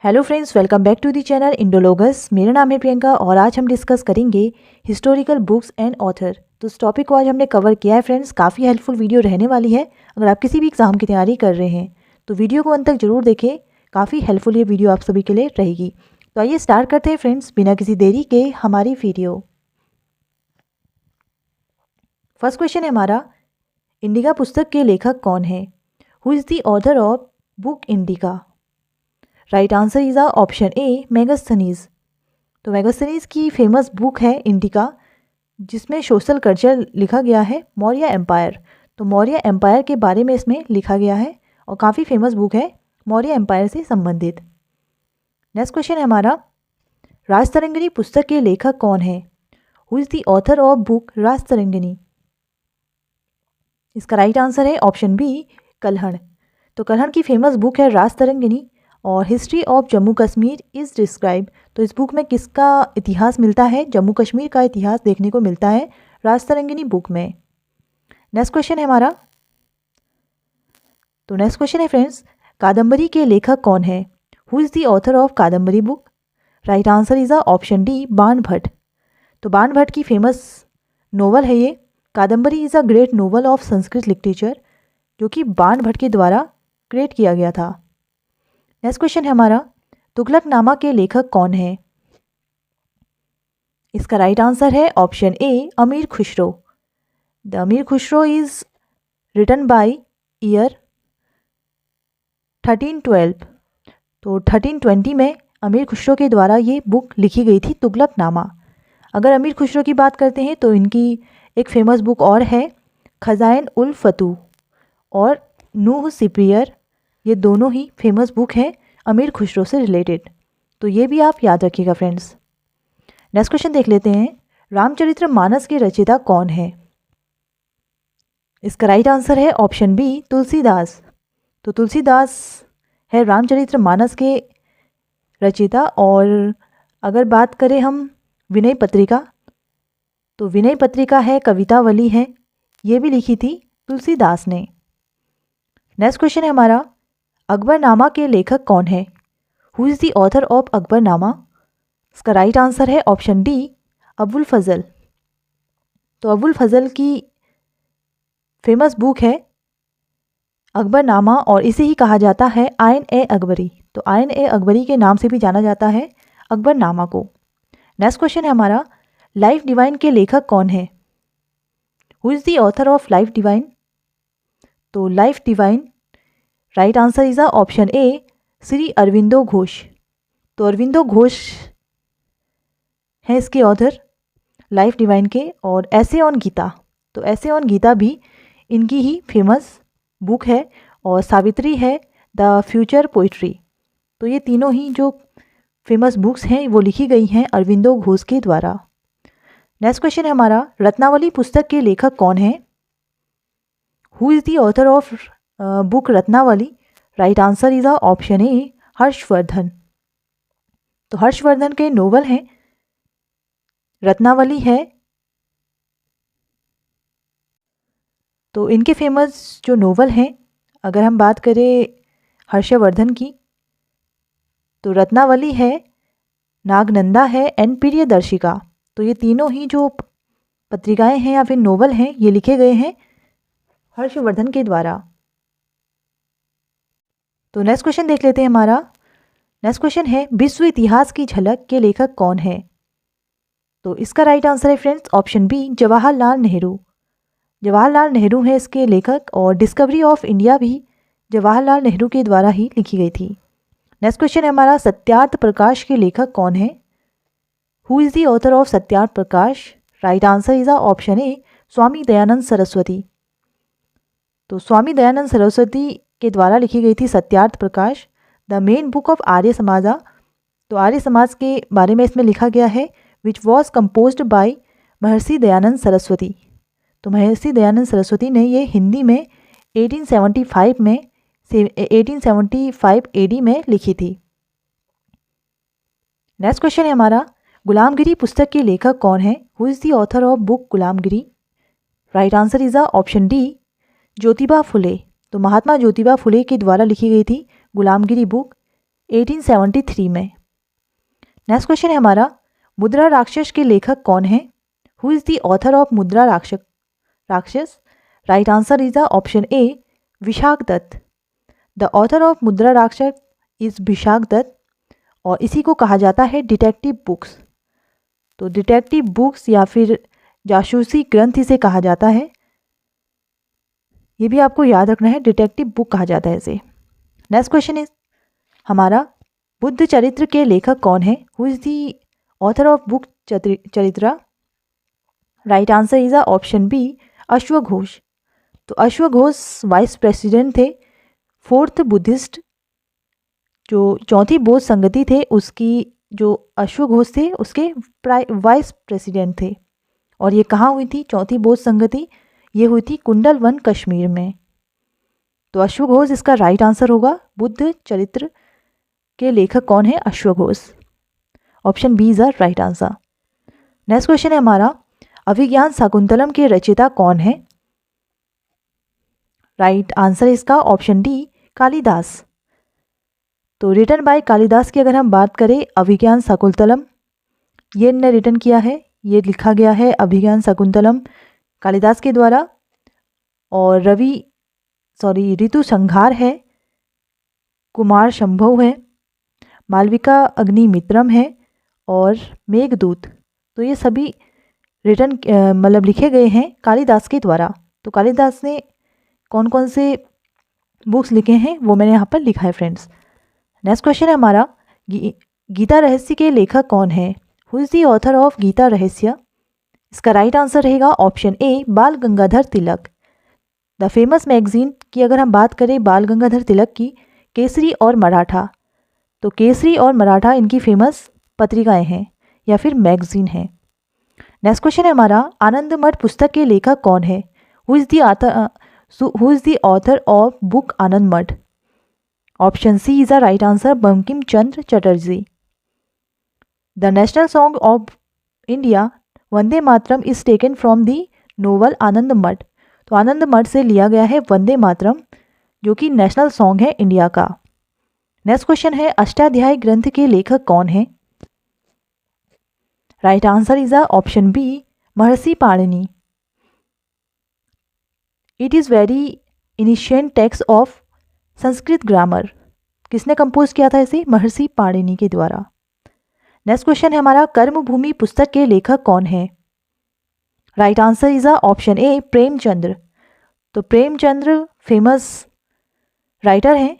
Hello friends, welcome back to the channel Indologus. मेरा नाम है प्रियंका और आज हम डिस्कस करेंगे हिस्टोरिकल बुक्स एंड ऑथर। तो इस टॉपिक को आज हमने कवर किया है फ्रेंड्स। काफ़ी हेल्पफुल वीडियो रहने वाली है। अगर आप किसी भी एग्जाम की तैयारी कर रहे हैं तो वीडियो को अंत तक जरूर देखें। काफ़ी हेल्पफुल ये वीडियो आप सभी के लिए रहेगी। तो आइए स्टार्ट करते हैं फ्रेंड्स, बिना किसी देरी के हमारी वीडियो। फर्स्ट क्वेश्चन है हमारा, इंडिका पुस्तक के लेखक कौन है? Who is the author of book indica? Right answer is option ए, मेगास्थनीज। तो मेगास्थनीज की फेमस बुक है इंडिका, जिसमें सोशल कल्चर लिखा गया है मौर्य एम्पायर। तो मौर्य एम्पायर के बारे में इसमें लिखा गया है और काफ़ी फेमस बुक है मौर्य एम्पायर से संबंधित। नेक्स्ट क्वेश्चन है हमारा, राजतरंगिणी पुस्तक के लेखक कौन है? Who is the author of book Rajatarangini? इसका राइट आंसर है ऑप्शन बी, कल्हण। तो कल्हण की फेमस बुक है राजतरंगिणी और history of Jammu Kashmir is describe. तो इस बुक में किसका इतिहास मिलता है? जम्मू कश्मीर का इतिहास देखने को मिलता है राजतरंगिणी बुक में। नेक्स्ट क्वेश्चन है हमारा, तो नेक्स्ट क्वेश्चन है फ्रेंड्स, कादम्बरी के लेखक कौन है? Who is the author of Kadambari book? Right answer is option D, बाण भट्ट। तो बाण भट्ट की फेमस नोवेल है ये Kadambari is a great novel of Sanskrit literature, जो कि बाण भट्ट के द्वारा क्रिएट किया गया था। नेक्स्ट क्वेश्चन है हमारा, तुगलकनामा के लेखक कौन है? इसका राइट आंसर है option A, Amir Khusro. The Amir Khusro is written by year 1312। तो 1320 में अमीर खुसरो के द्वारा ये बुक लिखी गई थी, तुगलकनामा। अगर अमीर खुसरो की बात करते हैं तो इनकी एक फेमस बुक और है, खजाइन उल फतू और नूह सिप्रियर। ये दोनों ही फेमस बुक हैं अमीर खुसरो से रिलेटेड। तो ये भी आप याद रखिएगा फ्रेंड्स। नेक्स्ट क्वेश्चन देख लेते हैं, रामचरितमानस के रचयिता कौन है? इसका राइट आंसर है ऑप्शन बी, तुलसीदास। तो तुलसीदास है रामचरितमानस के रचयिता। और अगर बात करें हम विनय पत्रिका, तो विनय पत्रिका है कवितावली है, ये भी लिखी थी तुलसीदास ने। नेक्स्ट क्वेश्चन है हमारा, अकबरनामा के लेखक कौन है? Who is the author of Akbarnama? इसका राइट आंसर है ऑप्शन डी, अबुल फजल। तो अबुल फजल की फेमस बुक है अकबरनामा और इसे ही कहा जाता है आयन ए अकबरी। तो आयन ए अकबरी के नाम से भी जाना जाता है अकबरनामा को। नेक्स्ट क्वेश्चन है हमारा, लाइफ डिवाइन के लेखक कौन है? Who is the author of Life Divine? तो Life Divine right answer is option A, Shri Aurobindo Ghosh. तो अरविंदो घोष हैं इसके ऑथर लाइफ डिवाइन के। और ऐसे ऑन गीता, तो ऐसे ऑन गीता भी इनकी ही फेमस बुक है। और सावित्री है द फ्यूचर पोइट्री। तो ये तीनों ही जो फेमस बुक्स हैं वो लिखी गई हैं अरविंदो घोष के द्वारा। नेक्स्ट क्वेश्चन है हमारा, रत्नावली पुस्तक के लेखक कौन है? Who is the author of book Ratnavali? Right answer is option ए, हर्षवर्धन। तो हर्षवर्धन के नोवेल हैं रत्नावली है। तो इनके फेमस जो नोवेल हैं, अगर हम बात करें हर्षवर्धन की, तो रत्नावली है, नागनंदा है एंड प्रियदर्शिका। तो ये तीनों ही जो पत्रिकाएं हैं या फिर नोवेल हैं, ये लिखे गए हैं हर्षवर्धन के द्वारा। तो नेक्स्ट क्वेश्चन देख लेते हैं हमारा। नेक्स्ट क्वेश्चन है, विश्व इतिहास की झलक के लेखक कौन है? तो इसका राइट आंसर है friends option B, Jawaharlal Nehru. Jawaharlal Nehru है इसके लेखक और डिस्कवरी ऑफ इंडिया भी जवाहरलाल नेहरू के द्वारा ही लिखी गई थी। नेक्स्ट क्वेश्चन है हमारा, सत्यार्थ प्रकाश के लेखक कौन है? Who is the author of Satyarth Prakash? Right answer is option A, Swami Dayanand Saraswati. तो स्वामी दयानंद सरस्वती के द्वारा लिखी गई थी Satyarth Prakash, the main book of Arya Samaj. तो आर्य समाज के बारे में इसमें लिखा गया है, which was composed bye Maharshi Dayanand Saraswati. तो महर्षि दयानंद सरस्वती ने ये हिंदी में 1875 एडी में लिखी थी। नेक्स्ट क्वेश्चन है हमारा, गुलामगिरी पुस्तक के लेखक कौन है? Who is the author of book Gulamgiri? Right answer is option D, Jyotiba Phule. तो महात्मा ज्योतिबा फुले के द्वारा लिखी गई थी गुलामगिरी बुक। 1873 में। नेक्स्ट क्वेश्चन है हमारा, मुद्रा राक्षस के लेखक कौन है? Who is the author of Mudra Rakshasa? Right answer is the option A, Vishakh Datta. The author of Mudra Rakshasa is Vishakh Dutt, और इसी को कहा जाता है डिटेक्टिव बुक्स। तो डिटेक्टिव बुक्स या फिर जासूसी ग्रंथ इसे कहा जाता है। ये भी आपको याद रखना है, डिटेक्टिव बुक कहा जाता है इसे। नेक्स्ट क्वेश्चन इज हमारा, बुद्ध चरित्र के लेखक कौन है? Who is the author of book Charitra? Right answer is option B, अश्वघोष। तो अश्वघोष वाइस प्रेसिडेंट थे, फोर्थ बुद्धिस्ट जो चौथी बौद्ध संगति थे उसकी जो अश्वघोष थे उसके वाइस प्रेसिडेंट थे। और ये कहाँ हुई थी चौथी बौद्ध संगति? ये हुई थी कुंडलवन कश्मीर में। तो अश्वघोष इसका राइट आंसर होगा। बुद्ध चरित्र के लेखक कौन है? अश्वघोष। Option B is the right answer. Next question है हमारा, अभिज्ञान शाकुंतलम के रचयिता कौन है? राइट आंसर इसका ऑप्शन डी, कालिदास। तो रिटन बाय कालिदास की अगर हम बात करें, अभिज्ञान शाकुंतलम ये ने रिटन किया है, ये लिखा गया है अभिज्ञान शाकुंतलम कालिदास के द्वारा। और ऋतु संहार है, कुमार संभव है, मालविका अग्निमित्रम है, और मेघदूत। तो ये सभी रिटन मतलब लिखे गए हैं कालिदास के द्वारा। तो कालिदास ने कौन कौन से बुक्स लिखे हैं वो मैंने यहाँ पर लिखा है फ्रेंड्स। नेक्स्ट क्वेश्चन है हमारा, गीता रहस्य के लेखक कौन है? Who is the author of Gita Rahasya? इसका राइट आंसर रहेगा option A, Bal Gangadhar Tilak. The famous magazine की अगर हम बात करें बाल गंगाधर तिलक की, केसरी और मराठा। तो केसरी और मराठा इनकी फेमस पत्रिकाएं हैं या फिर मैगजीन हैं। नेक्स्ट क्वेश्चन है हमारा, आनंद मठ पुस्तक के लेखक कौन है? Who is the author of book Anand Math? Option C is the right answer, Bankim Chandra Chatterjee. The national song of India Vande Mataram is taken from the novel Anand Math. तो आनंद मठ से लिया गया है वंदे मातरम, जो कि नेशनल सॉन्ग है इंडिया का। नेक्स्ट क्वेश्चन है, अष्टाध्यायी ग्रंथ के लेखक कौन है? Right answer is option B, Maharshi Panini. It is very ancient text of Sanskrit grammar. किसने कंपोज किया था इसे? महर्षि पाणिनि के द्वारा। नेक्स्ट क्वेश्चन है हमारा, कर्मभूमि पुस्तक के लेखक कौन है? राइट आंसर इज ऑप्शन ए, प्रेमचंद्र। तो प्रेमचंद्र फेमस राइटर हैं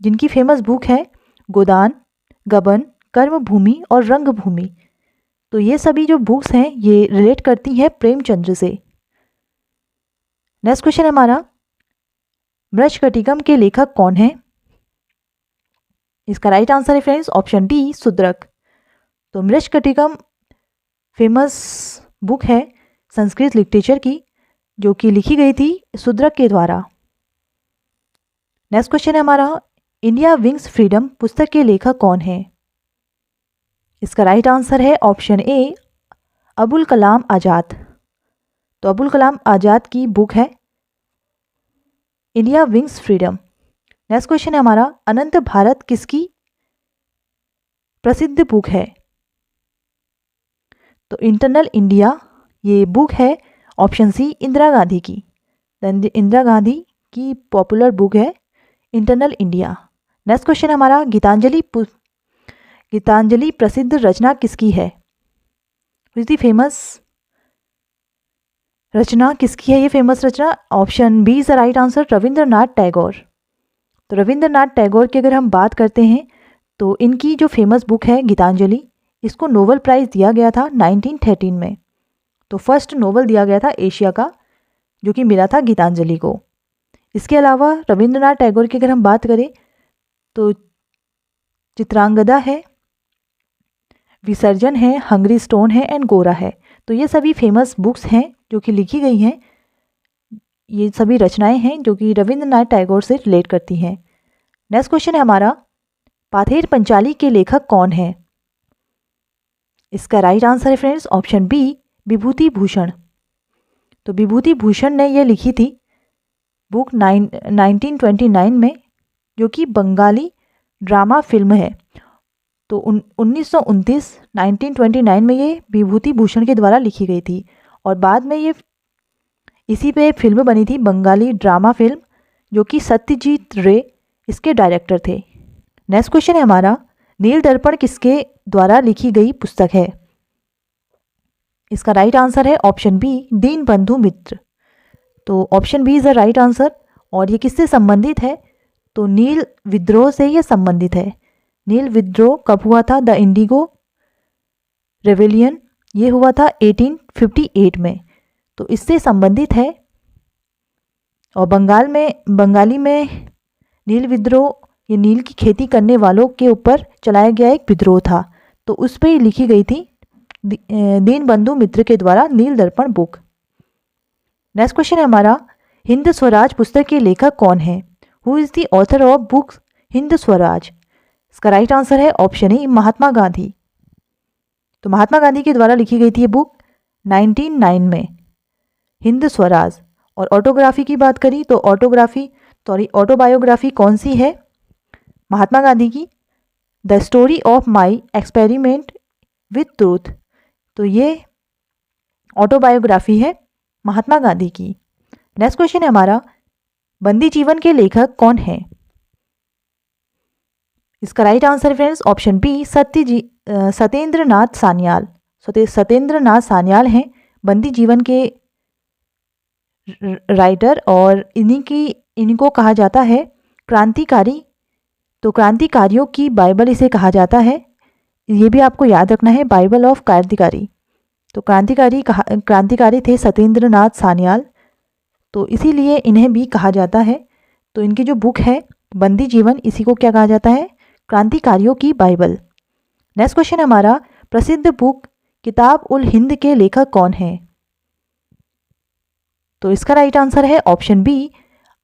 जिनकी फेमस बुक है गोदान, गबन, कर्मभूमि और रंगभूमि। तो ये सभी जो बुक्स हैं ये रिलेट करती हैं प्रेमचंद्र से। नेक्स्ट क्वेश्चन है हमारा, मृच्छकटिकम के लेखक कौन है? इसका राइट आंसर है फ्रेंड्स ऑप्शन डी, शूद्रक। तो मृच्छकटिकम फेमस बुक है संस्कृत लिटरेचर की, जो कि लिखी गई थी शूद्रक के द्वारा। नेक्स्ट क्वेश्चन है हमारा, इंडिया विंग्स फ्रीडम पुस्तक के लेखक कौन है? इसका राइट आंसर है ऑप्शन ए, अबुल कलाम आज़ाद। तो अबुल कलाम आज़ाद की बुक है India wings freedom. Next question है हमारा, अनंत भारत किसकी प्रसिद्ध बुक है? तो इंटरनल इंडिया ये बुक है ऑप्शन सी, इंदिरा गांधी की। इंदिरा गांधी की पॉपुलर बुक है इंटरनल इंडिया। नेक्स्ट क्वेश्चन हमारा, गीतांजलि प्रसिद्ध रचना किसकी है? द फेमस रचना किसकी है? ये फेमस रचना option B is the right answer, Rabindranath Tagore. तो रविंद्रनाथ टैगोर की अगर हम बात करते हैं तो इनकी जो फेमस बुक है गीतांजलि, इसको नोबेल प्राइज़ दिया गया था 1913 में। तो फर्स्ट नोबेल दिया गया था एशिया का, जो कि मिला था गीतांजलि को। इसके अलावा रविंद्रनाथ टैगोर की अगर हम बात करें तो चित्रांगदा है, विसर्जन है, हंगरी स्टोन है एंड गोरा है। तो ये सभी फेमस बुक्स हैं जो कि लिखी गई हैं। ये सभी रचनाएं हैं जो कि रविंद्रनाथ टैगोर से रिलेट करती हैं। नेक्स्ट क्वेश्चन है हमारा, पाथेर पंचाली के लेखक कौन है? इसका राइट आंसर है friends option B, Vibhuti Bhushan. तो विभूति भूषण ने यह लिखी थी बुक 1929 में, जो कि बंगाली ड्रामा फिल्म है। तो 1929 में ये विभूति भूषण के द्वारा लिखी गई थी और बाद में ये इसी पे फिल्म बनी थी, बंगाली ड्रामा फिल्म, जो कि सत्यजीत रे इसके डायरेक्टर थे। नेक्स्ट क्वेश्चन है हमारा, नील दर्पण किसके द्वारा लिखी गई पुस्तक है? इसका राइट आंसर है ऑप्शन बी, दीनबंधु मित्र। तो option B is the right answer. और ये किससे संबंधित है? तो नील विद्रोह से ये संबंधित है। नील विद्रोह कब हुआ था? द इंडिगो रेवेलियन, ये हुआ था 1858 में, तो इससे संबंधित है। और बंगाली में नील विद्रोह, ये नील की खेती करने वालों के ऊपर चलाया गया एक विद्रोह था, तो उस पर लिखी गई थी दीनबंधु मित्र के द्वारा नील दर्पण बुक। नेक्स्ट क्वेश्चन है हमारा, हिंद स्वराज पुस्तक के लेखक कौन है? Who is the author of book Hind Swaraj? इसका राइट आंसर है ऑप्शन ए, महात्मा गांधी। तो महात्मा गांधी के द्वारा लिखी गई थी ये बुक 1909 में, हिंद स्वराज। और ऑटोग्राफी की बात करी तो ऑटोबायोग्राफी कौन सी है? महात्मा गांधी की, the story of my experiment with truth. तो ये ऑटोबायोग्राफी है महात्मा गांधी की। नेक्स्ट क्वेश्चन है हमारा, बंदी जीवन के लेखक कौन है? इसका right answer friends option B, Satyendra Nath Sanyal. Satyendra Nath Sanyal हैं बंदी जीवन के राइटर, और इनको कहा जाता है क्रांतिकारी। तो क्रांतिकारियों की बाइबल इसे कहा जाता है, ये भी आपको याद रखना है, बाइबल ऑफ क्रांतिकारी। तो क्रांतिकारी थे सत्येंद्र नाथ सान्याल, तो इसीलिए इन्हें भी कहा जाता है। तो इनकी जो बुक है बंदी जीवन, इसी को क्या कहा जाता है? क्रांतिकारियों की बाइबल। नेक्स्ट क्वेश्चन हमारा, प्रसिद्ध बुक किताब उल हिंद के लेखक कौन है? तो इसका राइट आंसर है ऑप्शन बी,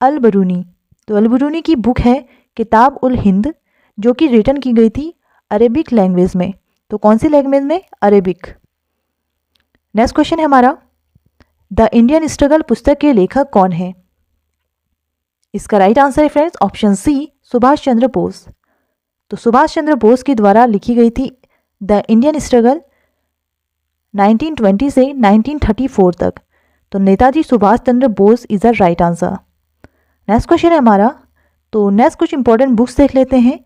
अल बरूनी। तो अल बरूनी की बुक है किताब उल हिंद, जो कि रिटन की गई थी अरेबिक लैंग्वेज में। तो कौन सी लैंग्वेज में? अरेबिक। नेक्स्ट क्वेश्चन है हमारा, द इंडियन स्ट्रगल पुस्तक के लेखक कौन है? इसका राइट आंसर है friends option C, Subhash Chandra Bose. तो सुभाष चंद्र बोस के द्वारा लिखी गई थी द इंडियन स्ट्रगल 1920 से 1934 तक। तो Netaji Subhash Chandra Bose is the right answer. Next question है हमारा, तो नेक्स्ट कुछ इंपॉर्टेंट बुक्स देख लेते हैं।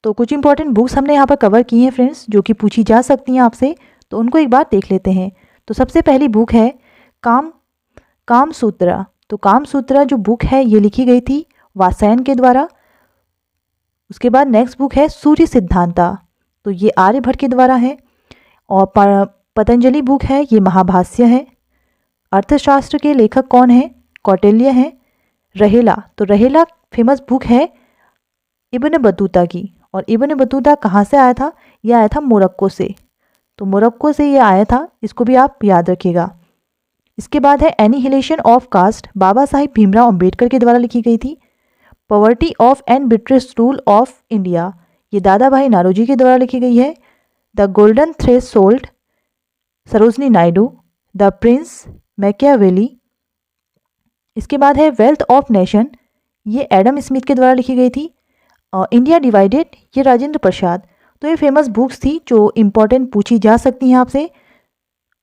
तो कुछ इंपॉर्टेंट बुक्स हमने यहाँ पर कवर की हैं फ्रेंड्स, जो कि पूछी जा सकती हैं आपसे, तो उनको एक बार देख लेते हैं। तो सबसे पहली बुक है कामसूत्रा। तो कामसूत्रा जो बुक है ये लिखी गई थी वात्स्यायन के द्वारा। उसके बाद नेक्स्ट बुक है सूर्य सिद्धांता, तो ये आर्यभट्ट के द्वारा है। और पतंजलि बुक है, ये महाभाष्य है। अर्थशास्त्र के लेखक कौन है? कौटिल्य हैं। रहेला, तो रहेला फेमस बुक है इब्न बतूता की। और इब्न बतूता कहाँ से आया था? ये आया था मोरक्को से। तो मोरक्को से ये आया था, इसको भी आप याद रखिएगा। इसके बाद है annihilation of caste, Baba Sahib Bhimrao Ambedkar के द्वारा लिखी गई थी। Poverty of and bitterest rule of India, ये दादा भाई नारोजी के द्वारा लिखी गई है। The golden threshold, Sarojini Naidu. The prince, Machiavelli. इसके बाद है वेल्थ ऑफ नेशन, ये एडम स्मिथ के द्वारा लिखी गई थी। इंडिया डिवाइडेड, ये राजेंद्र प्रसाद। तो ये फेमस बुक्स थी जो इम्पॉर्टेंट पूछी जा सकती हैं आपसे,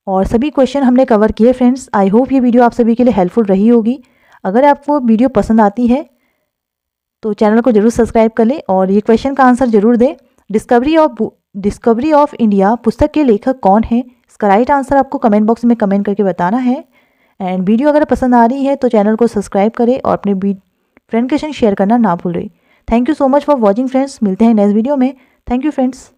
और सभी क्वेश्चन हमने कवर किए फ्रेंड्स। आई होप ये वीडियो आप सभी के लिए हेल्पफुल रही होगी। अगर आपको वीडियो पसंद आती है तो चैनल को जरूर सब्सक्राइब कर लें और ये क्वेश्चन का आंसर जरूर दें। डिस्कवरी ऑफ इंडिया पुस्तक के लेखक कौन है? इसका राइट आंसर आपको कमेंट बॉक्स में कमेंट करके बताना है। एंड वीडियो अगर पसंद आ रही है तो चैनल को सब्सक्राइब करें और अपने फ्रेंड के साथ शेयर करना ना भूलें। Thank you so much for watching friends. मिलते हैं नेक्स्ट वीडियो में। Thank you friends.